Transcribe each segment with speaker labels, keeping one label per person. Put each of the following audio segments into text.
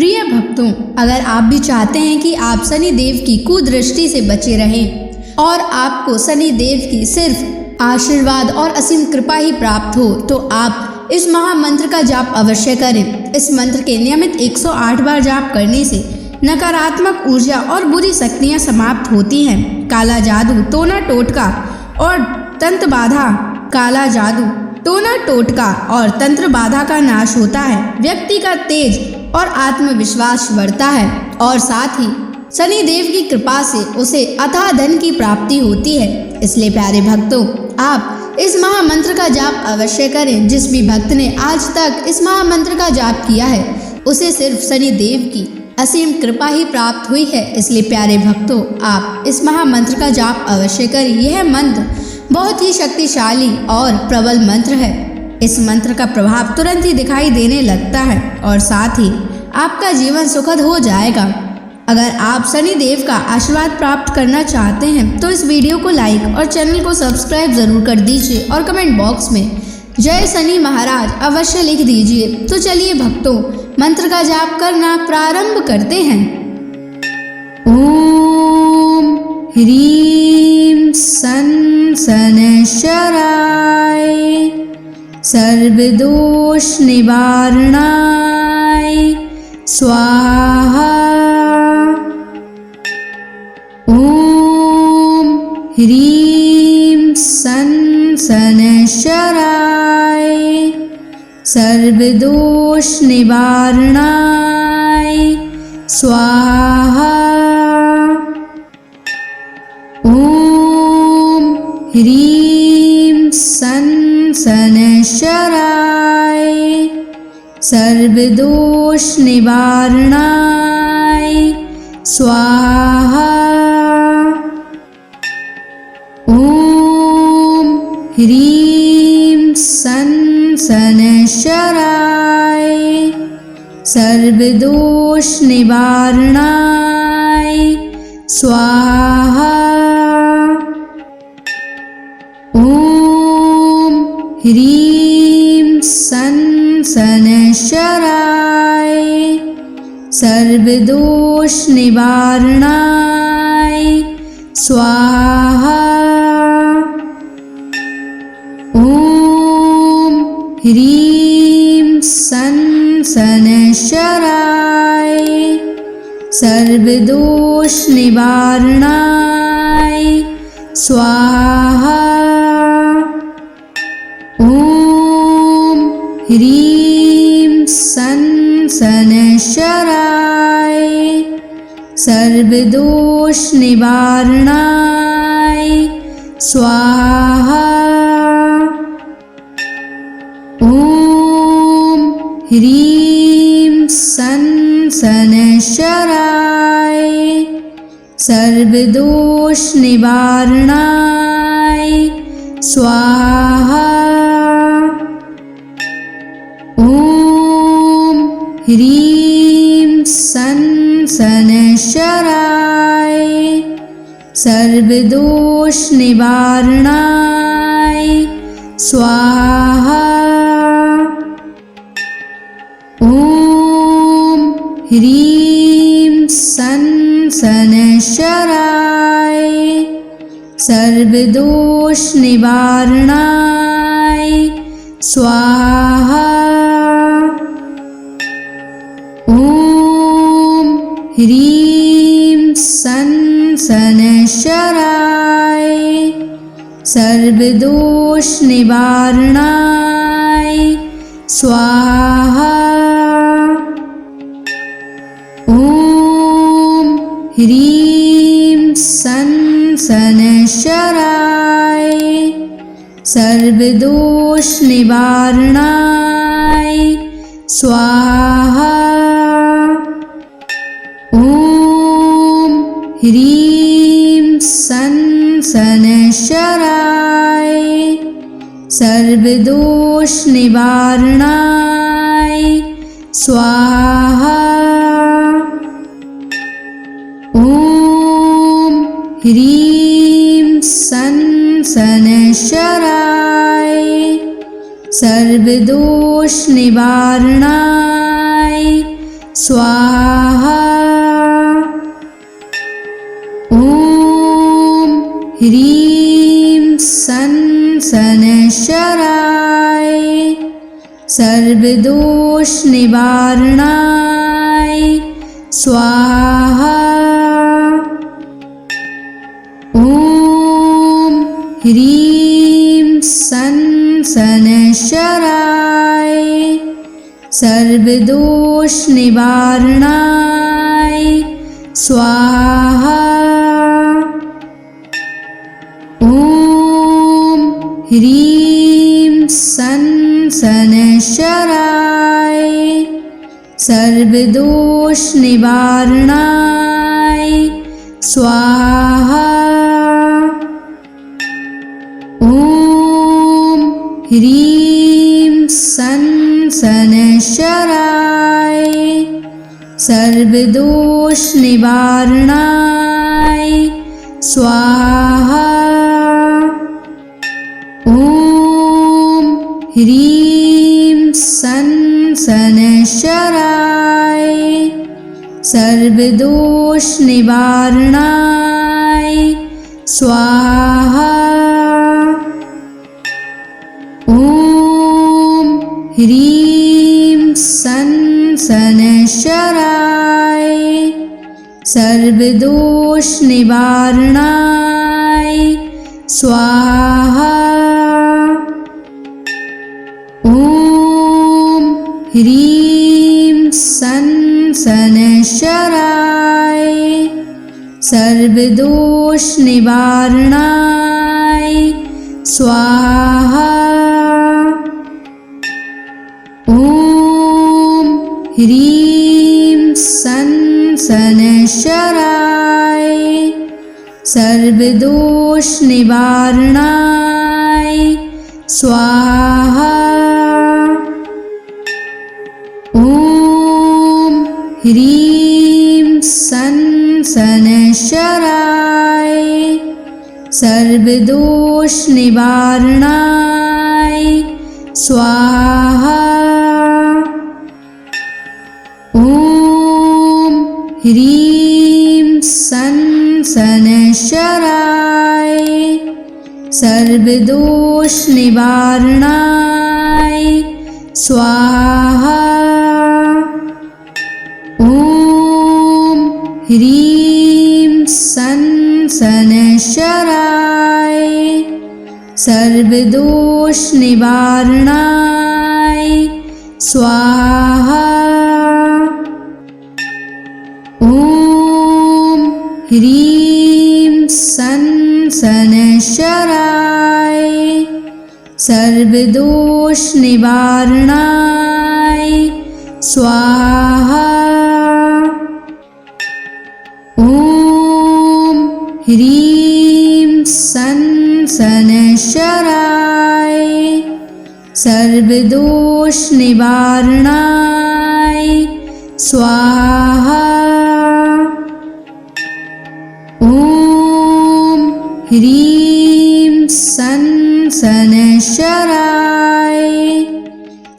Speaker 1: प्रिय भक्तों, अगर आप भी चाहते हैं कि आप शनि देव की कुदृष्टि से बचे रहें और आपको शनि देव की सिर्फ आशीर्वाद और असीम कृपा ही प्राप्त हो, तो आप इस महामंत्र का जाप अवश्य करें। इस मंत्र के नियमित 108 बार जाप करने से नकारात्मक ऊर्जा और बुरी शक्तियां समाप्त होती हैं। काला जादू, टोना टोटका और तंत्र बाधा, काला जादू, टोना टोटका और तंत्र बाधा का नाश होता है। व्यक्ति का तेज और आत्मविश्वास बढ़ता है और साथ ही शनि देव की कृपा से उसे अथाह धन की प्राप्ति होती है। इसलिए प्यारे भक्तों, आप इस महामंत्र का जाप अवश्य करें। जिस भी भक्त ने आज तक इस महामंत्र का जाप किया है, उसे सिर्फ शनि देव की असीम कृपा ही प्राप्त हुई है। इसलिए प्यारे भक्तों, आप इस महामंत्र का जाप अवश्य करें। यह मंत्र बहुत ही शक्तिशाली और प्रबल मंत्र है। इस मंत्र का प्रभाव तुरंत ही दिखाई देने लगता है और साथ ही आपका जीवन सुखद हो जाएगा। अगर आप शनि देव का आशीर्वाद प्राप्त करना चाहते हैं तो इस वीडियो को लाइक और चैनल को सब्सक्राइब जरूर कर दीजिए और कमेंट बॉक्स में जय शनि महाराज अवश्य लिख दीजिए। तो चलिए भक्तों, मंत्र का जाप करना प्रारंभ करते हैं। ओम ह्रीं सन शनैश्चराय सर्वदोष निवारणाय स्वाहा। ओम ह्रीं सन शनैश्चराय सर्वदोष निवारणाय स्वाहा। ओम ह्रीं सन शनैश्चराय सर्वदोष निवारणाय स्वाहा। ओम ह्रीं सन शनैश्चराय सर्वदोष निवारणाय स्वाहा। ओम ह्रीं सन शनैश्चराय सर्वदोष निवारणाय स्वाहा। ओम ह्रीं सन शनैश्चराय सर्वदोष निवारणाय स्वाहा। ओम ह्रीं सन शनैश्चराय सर्वदोष निवारणाय स्वाहा। ओम ह्रीं सन शनैश्चराय सर्वदोष निवारणाय स्वाहा। ओम ह्रीं सन शनैश्चराय सर्वदोष निवारणाय स्वाहा। ओम ह्रीं सन शनैश्चराय सर्वदोष निवारणाय स्वाहा। ओम ह्रीं सन शनैश्चराय सर्वदोष निवारणाय स्वाहा। ओम ह्रीं सन शनैश्चराय सर्वदोष निवारणाय स्वाहा। ओम ह्रीं सन शनैश्चराय सर्वदोष निवारणाय स्वाहा। ओम ह्रीं सन शनैश्चराय सर्वदोष निवारणाय स्वाहा। ॐ ह्रीं सन् शनैश्चराय सर्वदोषनिवारणाय स्वाहा। ॐ ह्रीं सन् शनैश्चराय सर्वदोषनिवारणाय स्वाहा। ॐ ह्रीं सन् शनैश्चराय सर्वदोषनिवारणाय स्वाहा। ॐ ह्रीं सन् शनैश्चराय सर्वदोषनिवारणाय स्वाहा। ॐ ह्रीं सन् शनैश्चराय सर्वदोषनिवारणाय स्वाहा। ॐ ह्रीं सन् शनैश्चराय सर्वदोषनिवारणाय स्वाहा। ॐ ह्रीं सन् शनैश्चराय सर्वदोषनिवारणाय स्वाहा। ॐ ह्रीं सन् शनैश्चराय सर्वदोषनिवारणाय स्वाहा। ॐ ह्रीं सन् शनैश्चराय सर्वदोषनिवारणाय स्वाहा। ॐ ह्रीं सन् शनैश्चराय सर्वदोषनिवारणाय स्वाहा। ॐ ह्रीं सन् शनैश्चराय सर्वदोषनिवारणाय स्वाहा। ॐ ह्रीं सन् शनैश्चराय सर्वदोषनिवारणाय स्वाहा। ॐ ह्रीं सन् शनैश्चराय सर्वदोषनिवारणाय स्वाहा। ॐ ह्रीं सन् शनैश्चराय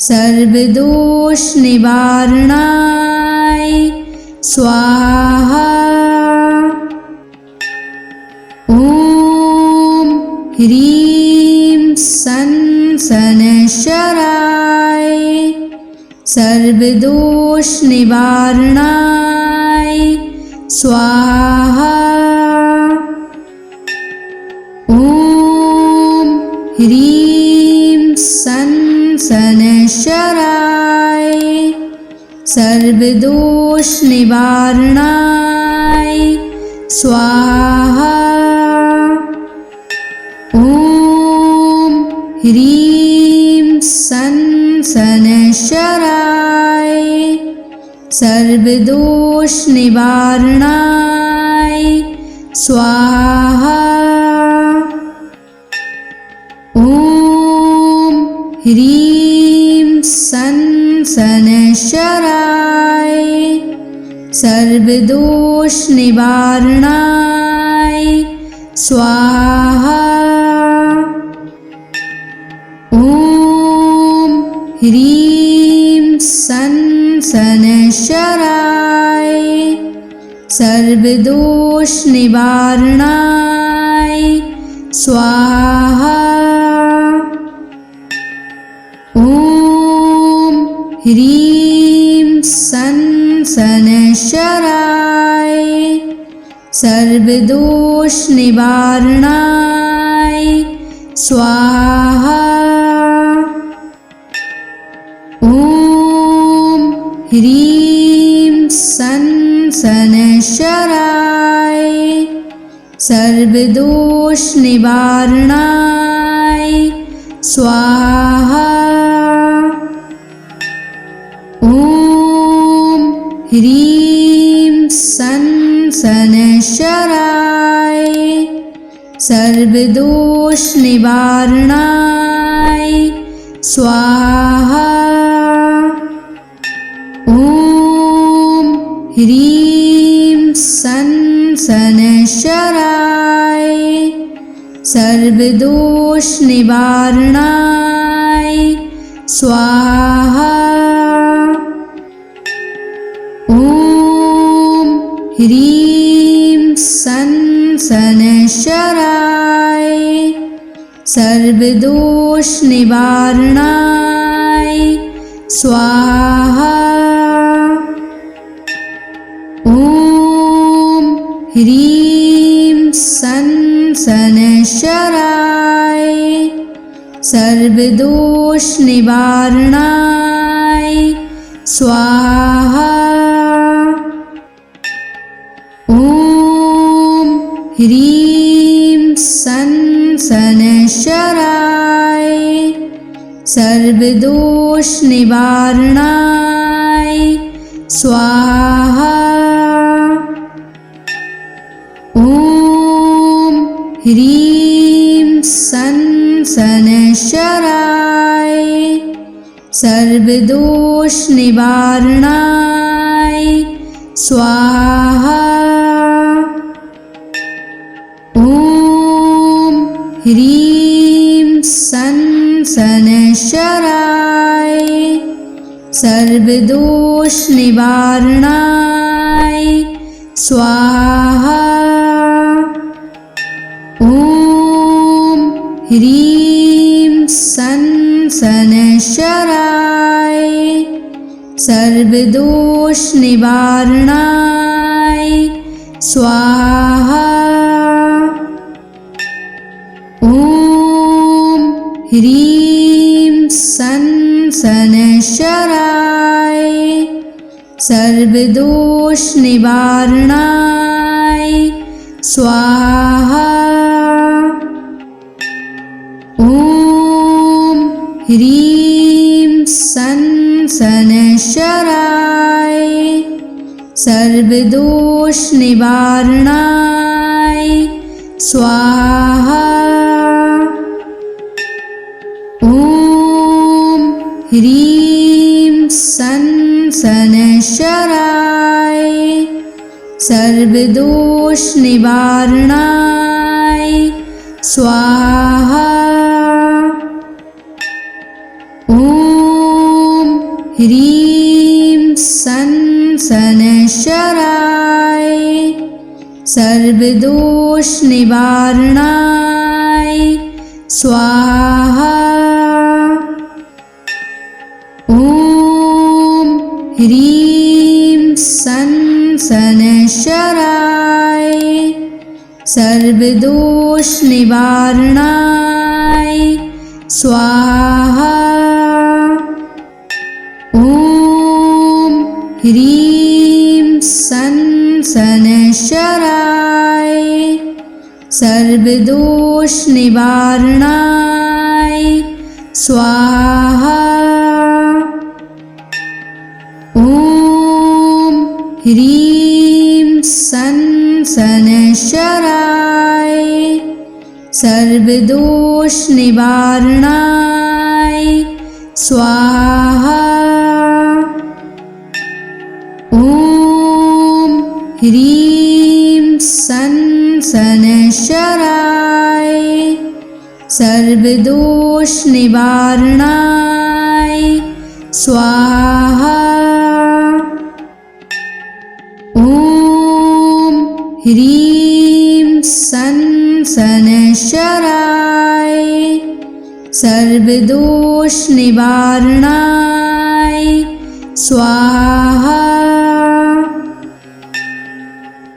Speaker 1: सर्वदोषनिवारणाय स्वाहा। ॐ ह्रीं सन् शनैश्चराय सर्वदोषनिवारणाय स्वाहा। ॐ ह्रीं सन् शनैश्चराय सर्वदोषनिवारणाय स्वाहा। ॐ ह्रीं सन् शनैश्चराय सर्वदोषनिवारणाय स्वाहा। ॐ ह्रीं सन् शनैश्चराय सर्वदोषनिवारणाय स्वाहा। ॐ ह्रीं सन् सनशराय सर्वदोष निवारणाय स्वाहा। ॐ ह्रीं सनशराय सर्वदोष निवारणाय स्वाहा। ॐ ह्रीं सनशराय सर्वदोष निवारणाय स्वाहा। ॐ ह्रीं सनशराय सर्वदोष निवारणाय स्वाहा। ॐ ह्रीं सनशराय सर्वदोष निवारणाय स्वाहा। ॐ ह्रीं सनशराय सर्वदोष निवारणाय स्वाहा। ॐ ह्रीं सनशराय सर्वदोष निवारणाय स्वाहा। ॐ ह्रीं सनशराय सर्वदोष निवारणाय स्वाहा। ॐ ह्रीं सनशराय सर्वदोष निवारणाय स्वाहा। ॐ ह्रीं सनशराय सर्वदोष निवारणाय स्वाहा। ॐ ह्रीं सनशराय सर्वदोष निवारणाय स्वाहा। ॐ ह्रीं सनशराय सर्वदोष निवारणाय स्वाहा। ॐ ह्रीं सनशराय सर्वदोष निवारणाय स्वाहा। ॐ ह्रीं सनशराय सर्वदोष निवारणाय स्वाहा। ॐ ह्रीं सनशराय सर्वदोष निवारणाय स्वाहा। ॐ ह्रीं सनशराय सर्वदोष निवारणाय स्वाहा। ॐ ह्रीं सनशराय सर्वदोष निवारणाय स्वाहा। ॐ ह्रीं सनशराय सर्वदोष निवारणाय स्वाहा। ॐ ह्रीं सनशराय सर्वदोष निवारणाय स्वाहा। ह्रीं सन शनैश्चराय सर्वदोष निवारणाय स्वाहा।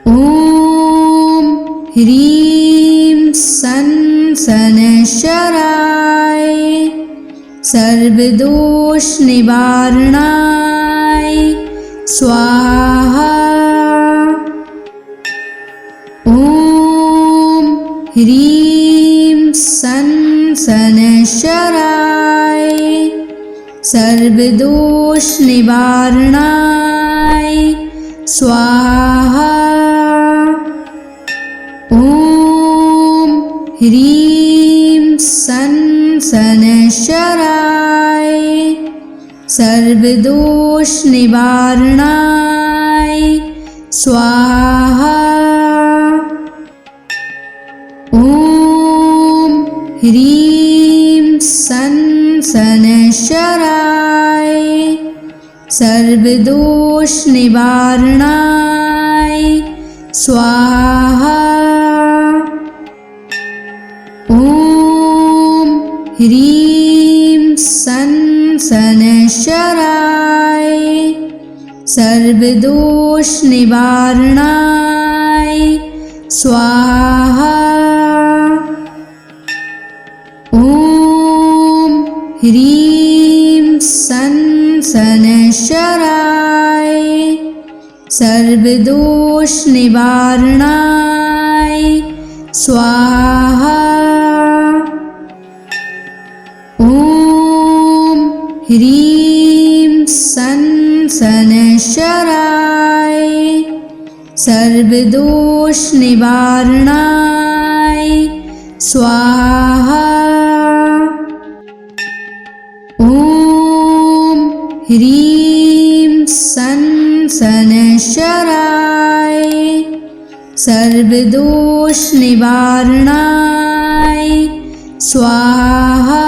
Speaker 1: ॐ ह्रीं सन शनैश्चराय सर्वदोष निवारणाय स्वाहा। ॐ ह्रीं सन शनैश्चराय सर्वदोष निवारणाय स्वाहा। ॐ ह्रीं सन शनैश्चराय सर्वदोष निवारणाय स्वाहा। ॐ ह्रीं सन शनैश्चराय सर्वदोष निवारणाय स्वाहा। ॐ ह्रीं सन शनैश्चराय सर्वदोष निवारणाय स्वाहा। ॐ ह्रीं सन शनैश्चराय सर्वदोष निवारणाय स्वाहा। ॐ ह्रीं सन शनैश्चराय सर्वदोष निवारणाय स्वाहा। ॐ ह्रीं सन शनैश्चराय सर्वदोष निवारणाय स्वाहा।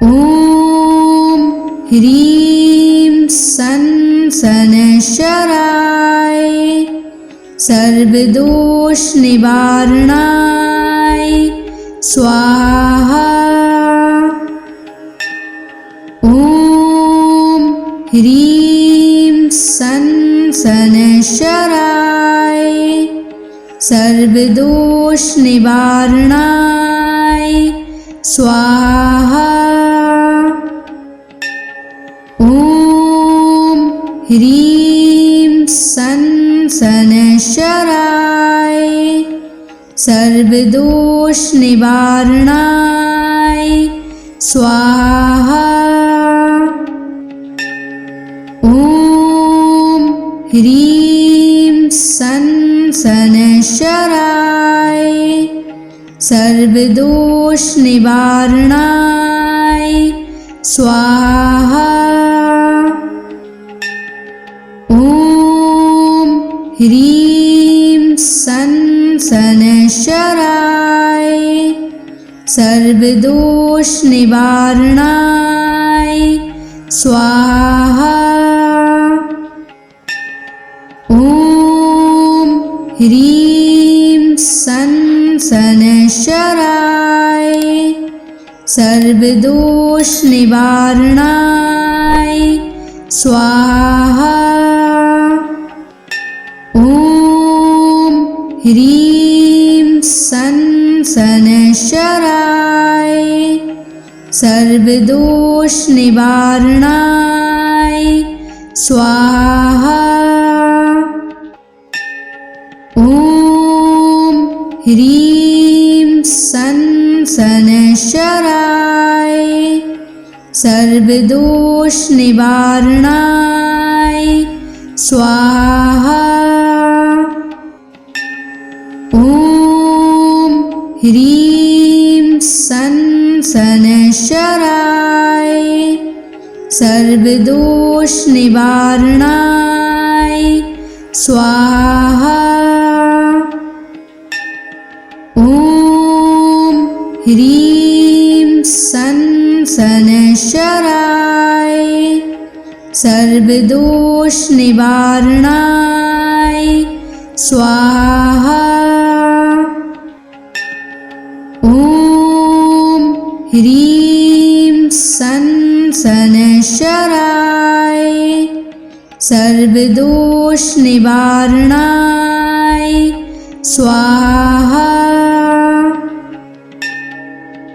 Speaker 1: ॐ ह्रीं सन शनैश्चराय सर्वदोष निवारणाय स्वाहा। ॐ ह्रीं सन शनैश्चराय सर्वदोष निवारणाय स्वाहा। ॐ ह्रीं सन शनैश्चराय सर्वदोष निवारणाय स्वाहा। ॐ ह्रीं सन शनैश्चराय सर्वदोष निवारणाय स्वाहा। ॐ ह्रीं सन शनैश्चराय सर्वदोष निवारणाय स्वाहा। ॐ ह्रीं सन शनैश्चराय सर्वदोष निवारणाय स्वाहा। ॐ ह्रीं सन शनैश्चराय सर्वदोष निवारणाय स्वाहा। ॐ ह्रीं सन शनैश्चराय सर्वदोष निवारणाय स्वाहा। ॐ ह्रीं सन शनैश्चराय सर्वदोष निवारणाय स्वाहा। ॐ ह्रीं सन शनैश्चराय सर्वदोष निवारणाय स्वाहा। ॐ ह्रीं सन् शनैश्चराय सर्वदोषनिवारणाय स्वाहा।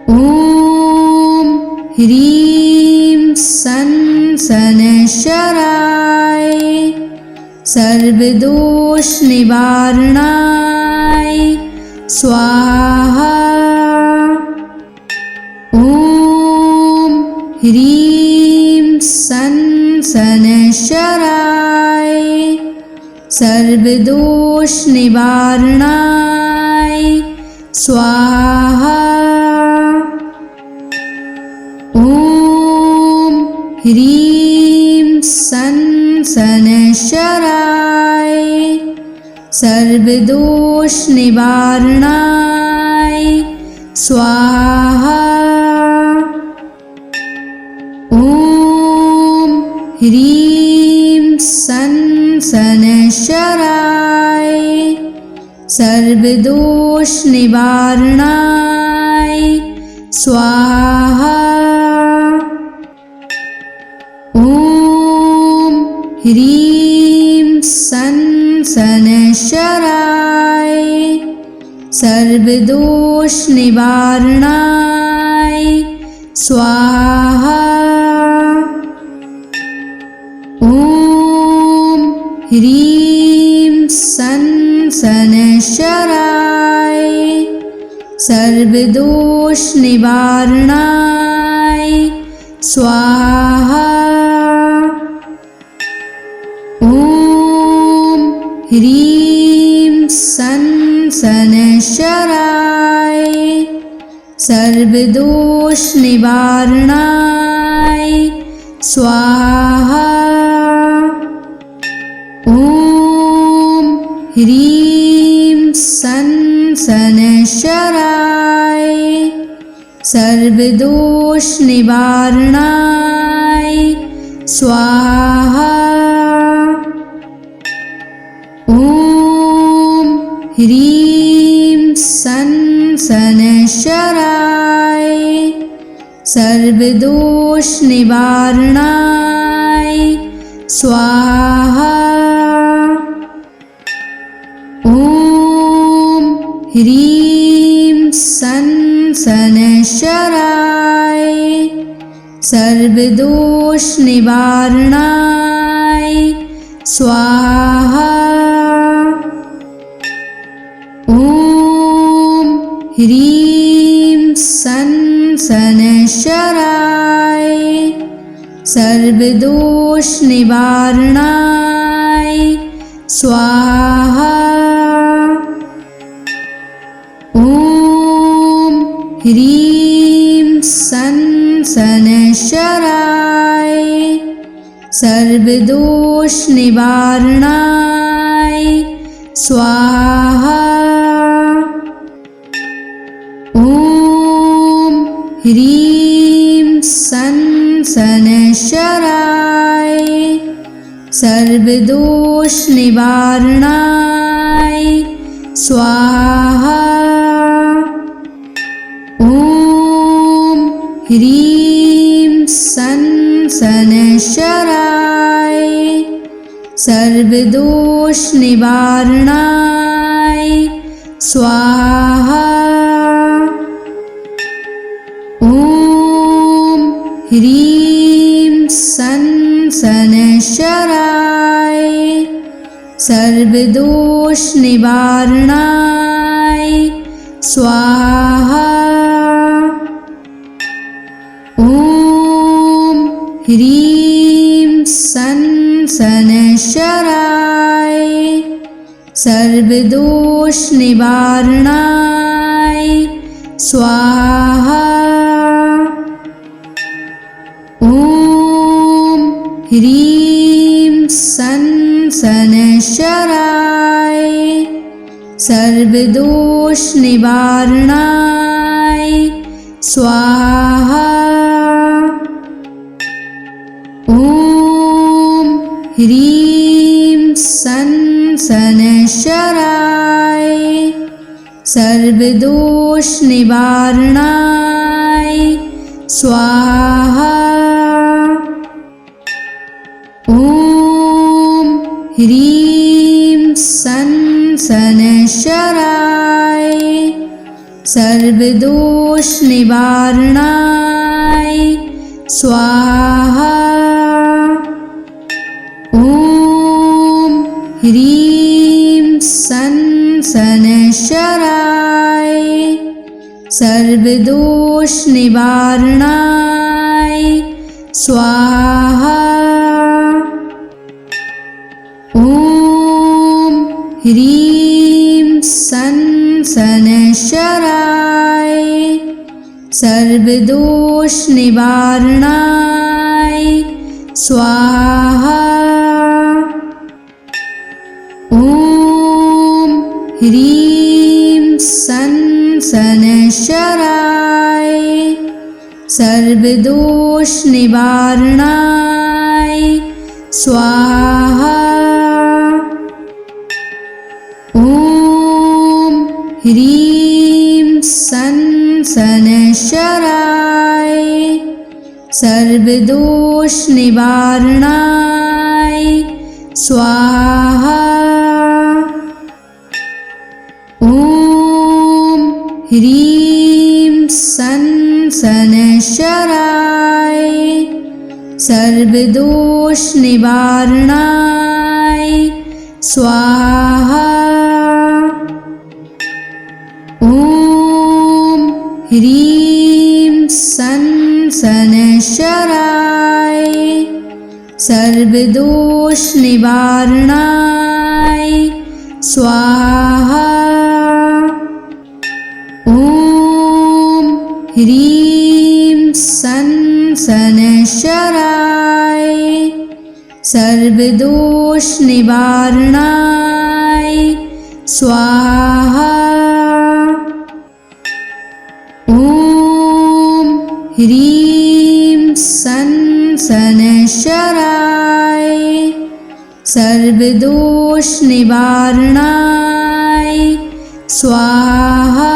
Speaker 1: ॐ ह्रीं सन् शनैश्चराय सर्वदोषनिवारणाय स्वाहा। ॐ ह्रीं सन् शनैश्चराय सर्वदोषनिवारणाय स्वाहा। ॐ ह्रीं सन् शनैश्चराय सर्वदोषनिवारणाय स्वाहा। ॐ ह्रीं सन् शनैश्चराय सर्वदोषनिवारणाय स्वाहा। ॐ ह्रीं सन् शनैश्चराय सर्वदोषनिवारणाय स्वाहा। ॐ ह्रीं सन् शनैश्चराय सर्वदोषनिवारणाय स्वाहा। ॐ ह्रीं सन् शनैश्चराय सर्वदोषनिवारणाय स्वाहा। ॐ ह्रीं सन् शनैश्चराय सर्वदोषनिवारणाय स्वाहा। ॐ ह्रीं सन् शनैश्चराय सर्वदोषनिवारणाय स्वाहा। ॐ ह्रीं सन् शनैश्चराय सर्वदोषनिवारणाय स्वाहा। ॐ ह्रीं सन् शनैश्चराय सर्वदोषनिवारणाय स्वाहा। ॐ ह्रीं सन् शनैश्चराय सर्वदोषनिवारणाय स्वाहा। ॐ ह्रीं सन् शनैश्चराय सर्वदोषनिवारणाय स्वाहा। ॐ ह्रीं सन् शनैश्चराय सर्वदोषनिवारणाय स्वाहा। ॐ ह्रीं सन् शनैश्चराय सर्वदोषनिवारणाय स्वाहा। ॐ ह्रीं सन् शनैश्चराय सर्वदोषनिवारणाय स्वाहा। ॐ ह्रीं सन् शनैश्चराय सर्वदोषनिवारणाय स्वाहा। ॐ ह्रीं सन् शनैश्चराय सर्वदोष निवारणाय स्वाहा। ॐ ह्रीं सं शनैश्चराय सर्वदोष निवारणाय स्वाहा। ॐ ह्रीं सं शनैश्चराय सर्वदोष निवारणाय स्वाहा। ॐ ह्रीं सं शनैश्चराय सर्वदोष निवारणाय स्वाहा। ॐ ह्रीं सं शनैश्चराय सर्वदोष निवारणाय स्वाहा। ॐ ह्रीं सं शनैश्चराय सर्वदोष निवारणाय स्वाहा। ॐ ह्रीं सं शनैश्चराय सर्वदोष निवारणाय स्वाहा। ॐ ह्रीं सं शनैश्चराय सर्वदोष निवारणाय स्वाहा। ॐ ह्रीं सं शनैश्चराय सर्वदोष निवारणाय स्वाहा। ॐ ह्रीं सं शनैश्चराय सर्वदोष निवारणाय स्वाहा।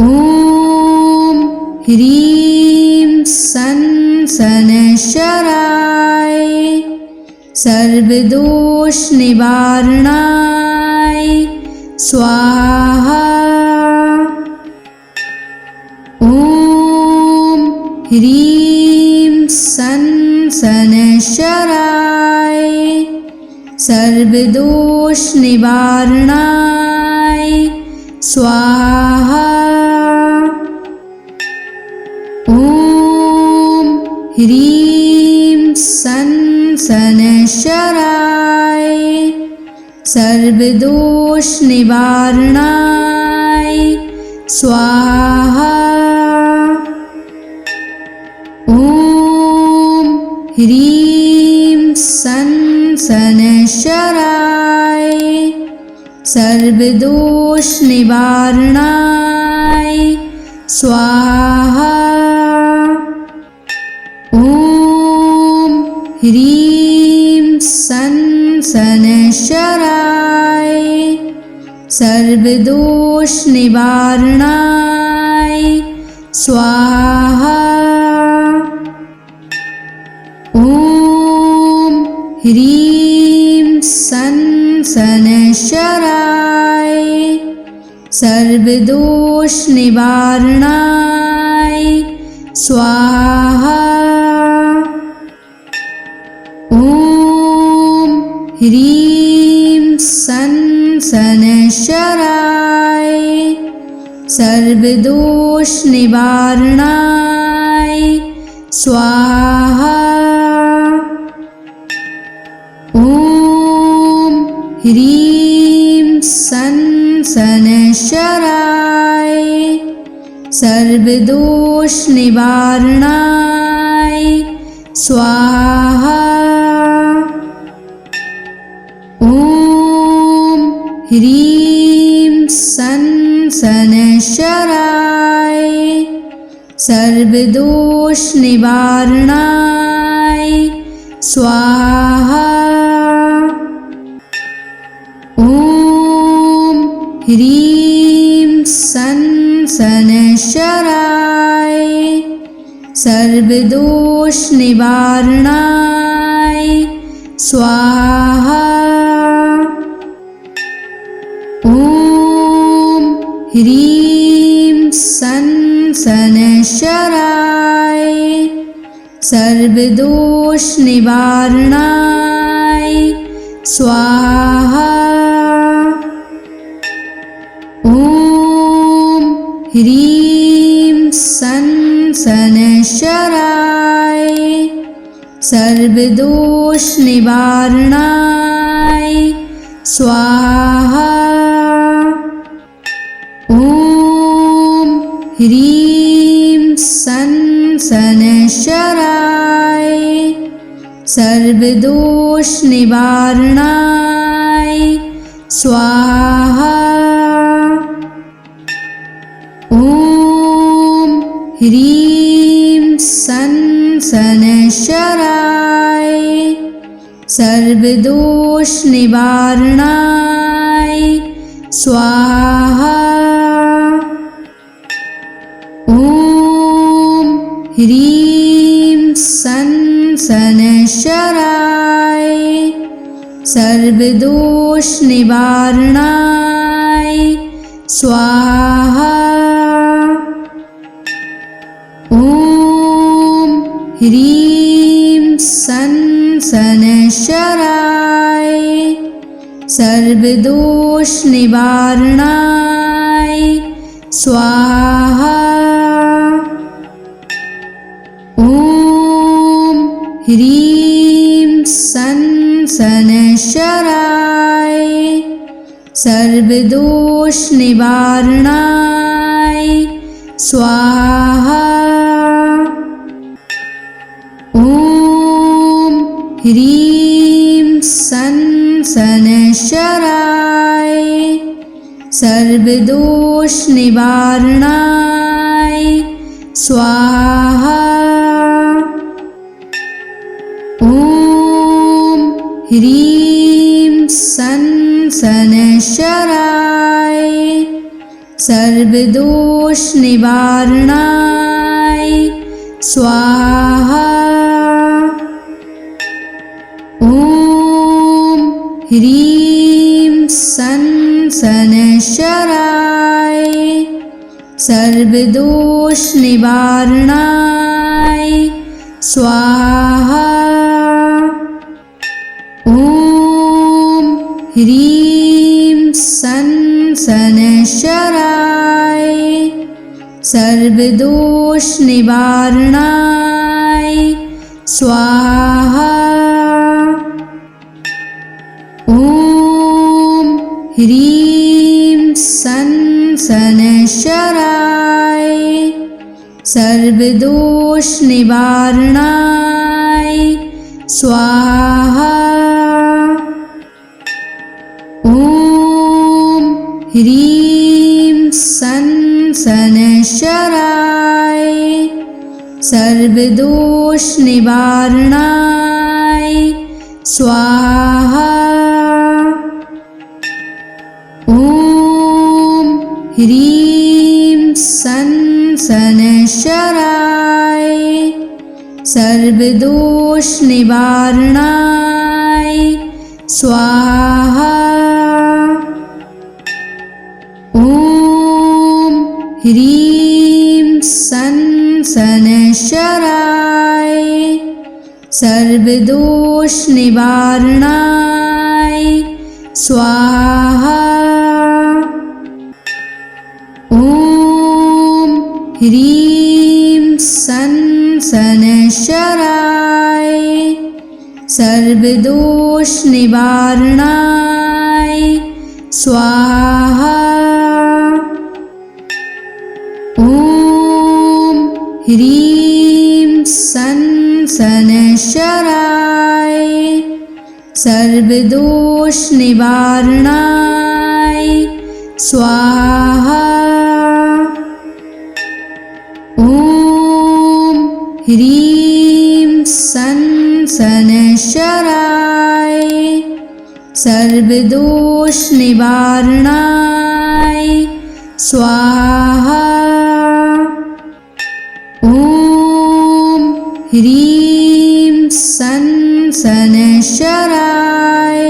Speaker 1: ॐ ह्रीं सं शनैश्चराय सर्वदोष निवारणाय स्वाहा। ॐ ह्रीं सं शनैश्चराय सर्वदोष निवारणाय स्वाहा। ॐ ह्रीं सं शनैश्चराय सर्वदोष निवारणाय स्वाहा। ॐ ह्रीं सं शनैश्चराय सर्वदोष निवारणाय स्वाहा। ॐ ह्रीं सं शनैश्चराय सर्वदोष निवारणाय स्वाहा। ॐ ह्रीं सं शनैश्चराय सर्वदोष निवारणाय स्वाहा। ॐ ह्रीं सं शनैश्चराय सर्वदोष निवारणाय स्वाहा। ॐ ह्रीं सं शनैश्चराय सर्वदोष निवारणाय स्वाहा। ॐ ह्रीं सं शनैश्चराय सर्वदोष निवारणाय स्वाहा। ॐ ह्रीं सन शनैश्चराय सर्वदोषनिवारणाय स्वाहा। ॐ ह्रीं सन शनैश्चराय सर्वदोषनिवारणाय स्वाहा। ॐ ह्रीं सन शनैश्चराय सर्वदोषनिवारणाय स्वाहा। ॐ ह्रीं सन शनैश्चराय सर्वदोषनिवारणाय स्वाहा। ॐ ह्रीं सन शनैश्चराय सर्वदोषनिवारणाय स्वाहा। ॐ ह्रीं सन शनैश्चराय सर्वदोषनिवारणाय स्वाहा। ॐ ह्रीं सन शनैश्चराय सर्वदोषनिवारणाय स्वाहा। ॐ ह्रीं सन शनैश्चराय सर्वदोषनिवारणाय स्वाहा। ॐ ह्रीं सन शनैश्चराय सर्वदोषनिवारणाय स्वाहा। ॐ ह्रीं सन शनैश्चराय सर्वदोषनिवारणाय स्वाहा। ॐ ह्रीं सन शनैश्चराय सर्वदोषनिवारणाय स्वाहा। ॐ ह्रीं सन शनैश्चराय सर्वदोषनिवारणाय स्वाहा। ॐ ह्रीं सन शनैश्चराय सर्वदोषनिवारणाय स्वाहा। ॐ ह्रीं सन शनैश्चराय सर्वदोषनिवारणाय स्वाहा। ॐ ह्रीं सन शनैश्चराय सर्वदोषनिवारणाय स्वाहा। ॐ ह्रीं सन शनैश्चराय सर्वदोषनिवारणाय स्वाहा। ॐ ह्रीं सन शनैश्चराय सर्वदोषनिवारणाय स्वाहा। ॐ ह्रीं सन शनैश्चराय सर्वदोषनिवारणाय स्वाहा। ॐ ह्रीं सन शनैश्चराय सर्वदोषनिवारणाय स्वाहा। ॐ ह्रीं सं शनैश्चराय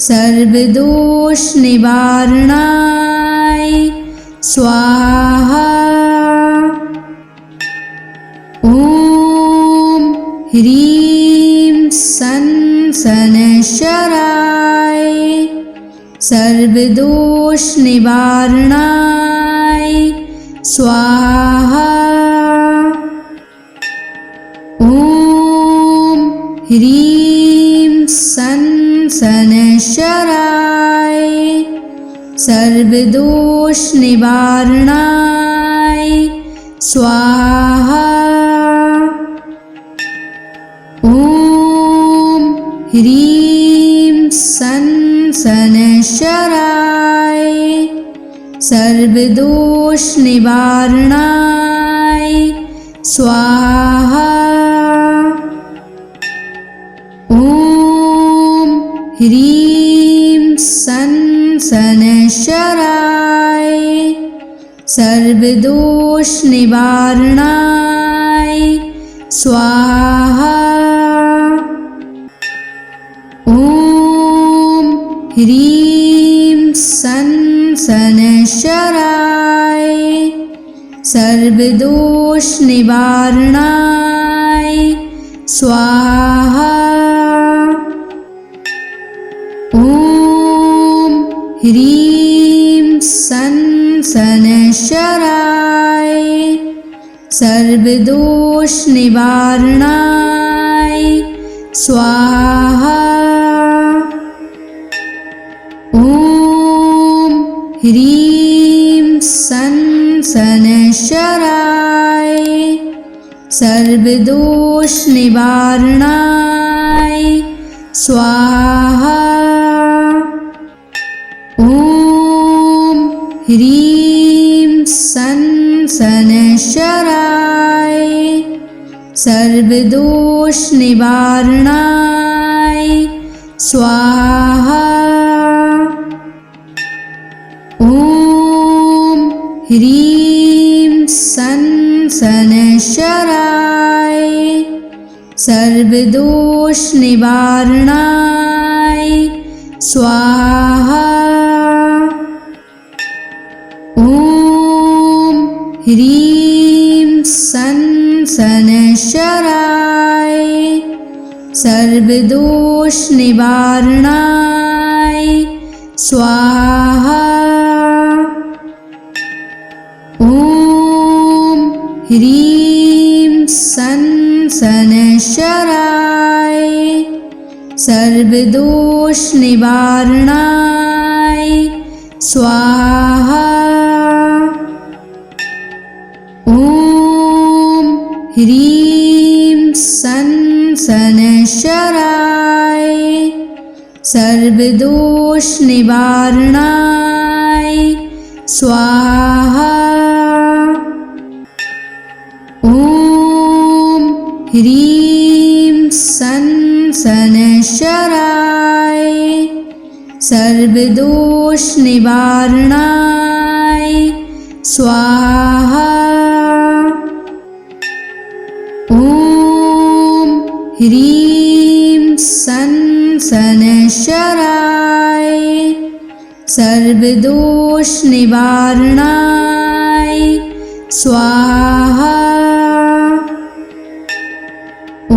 Speaker 1: सर्वदोषनिवारणाय स्वाहा। ॐ ह्रीं सं शनैश्चराय सर्वदोषनिवारणाय स्वाहा। ॐ ह्रीं सं शनैश्चराय सर्वदोषनिवारणाय स्वाहा। ॐ ह्रीं सं शनैश्चराय सर्वदोषनिवारणाय स्वाहा। ॐ ह्रीं सं शनैश्चराय सर्वदोषनिवारणाय स्वाहा। ॐ ह्रीं सं शनैश्चराय सर्वदोषनिवारणाय स्वाहा। ॐ ह्रीं सं शनैश्चराय सर्वदोषनिवारणाय स्वाहा। ॐ ह्रीं सं शनैश्चराय सर्वदोषनिवारणाय स्वाहा। ॐ ह्रीं सं शनैश्चराय सर्वदोषनिवारणाय स्वाहा। ॐ ह्रीं सं शनैश्चराय सर्वदोषनिवारणाय स्वाहा। ॐ ह्रीं सं शनैश्चराय सर्वदोषनिवारणाय स्वाहा। ॐ ह्रीं सं शनैश्चराय सर्वदोषनिवारणाय स्वाहा। ॐ ह्रीं सं शनैश्चराय सर्वदोषनिवारणाय स्वाहा। ॐ ह्रीं सं शनैश्चराय सर्वदोषनिवारणाय स्वाहा। ॐ ह्रीं सं शनैश्चराय सर्वदोषनिवारणाय स्वाहा। ॐ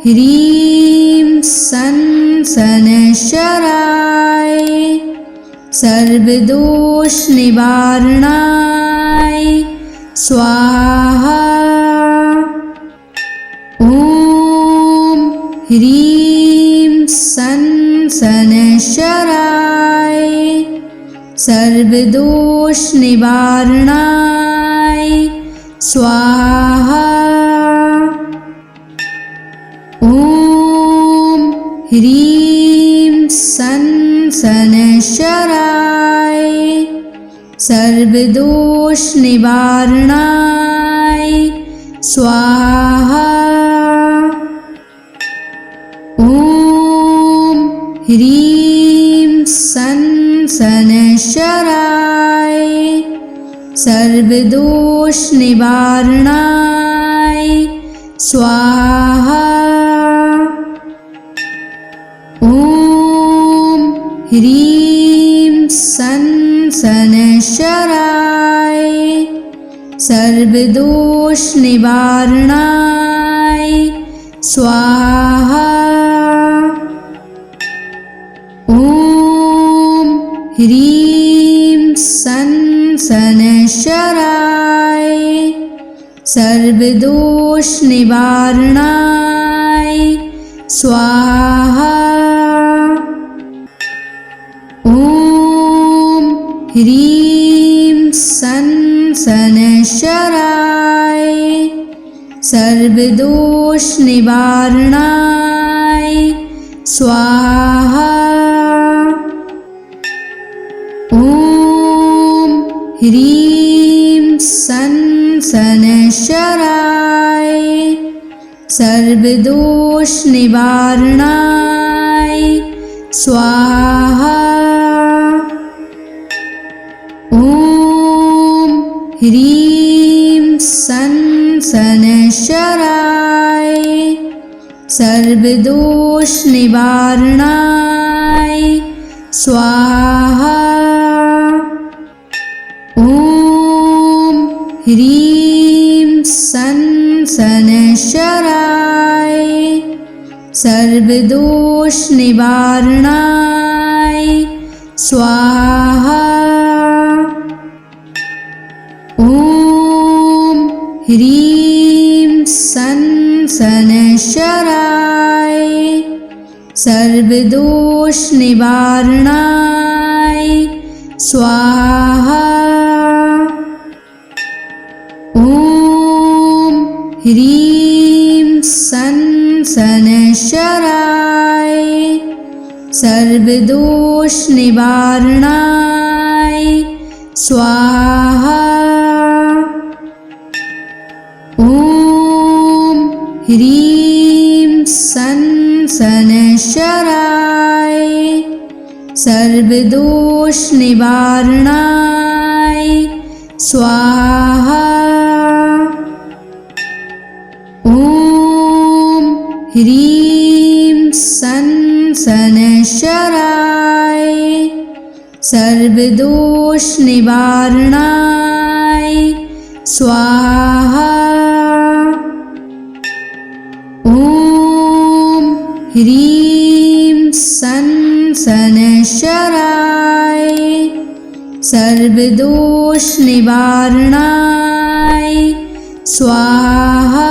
Speaker 1: ह्रीं सं शनैश्चराय सर्वदोषनिवारणाय स्वाहा। ॐ ह्रीं सं शनैश्चराय सर्वदोषनिवारणाय स्वाहा। ॐ ह्रीं सं शनैश्चराय सर्वदोषनिवारणाय स्वाहा। ॐ ह्रीं सं शनैश्चराय सर्वदोष निवारणाय स्वाहा। ॐ ह्रीं शनैश्चराय सर्वदोष निवारणाय स्वाहा। ॐ ह्रीं शनैश्चराय सर्वदोष निवारणाय स्वाहा। ॐ ह्रीं शनैश्चराय सर्वदोष निवारणाय स्वाहा। ॐ ह्रीं शनैश्चराय सर्वदोष निवारणाय स्वाहा। ॐ ह्रीं शनैश्चराय सर्वदोष निवारणाय स्वाहा। ॐ ह्रीं शनैश्चराय सर्वदोष निवारणाय स्वाहा। ॐ ह्रीं शनैश्चराय सर्वदोष निवारणाय स्वाहा। ॐ ह्रीं शनैश्चराय सर्वदोष निवारणाय स्वाहा। ॐ ह्रीं शनैश्चराय सर्वदोष निवारणाय स्वाहा। ॐ ह्रीं शनैश्चराय सर्वदोष निवारणाय स्वाहा। ॐ ह्रीं शनैश्चराय सर्वदोष निवारणाय स्वाहा।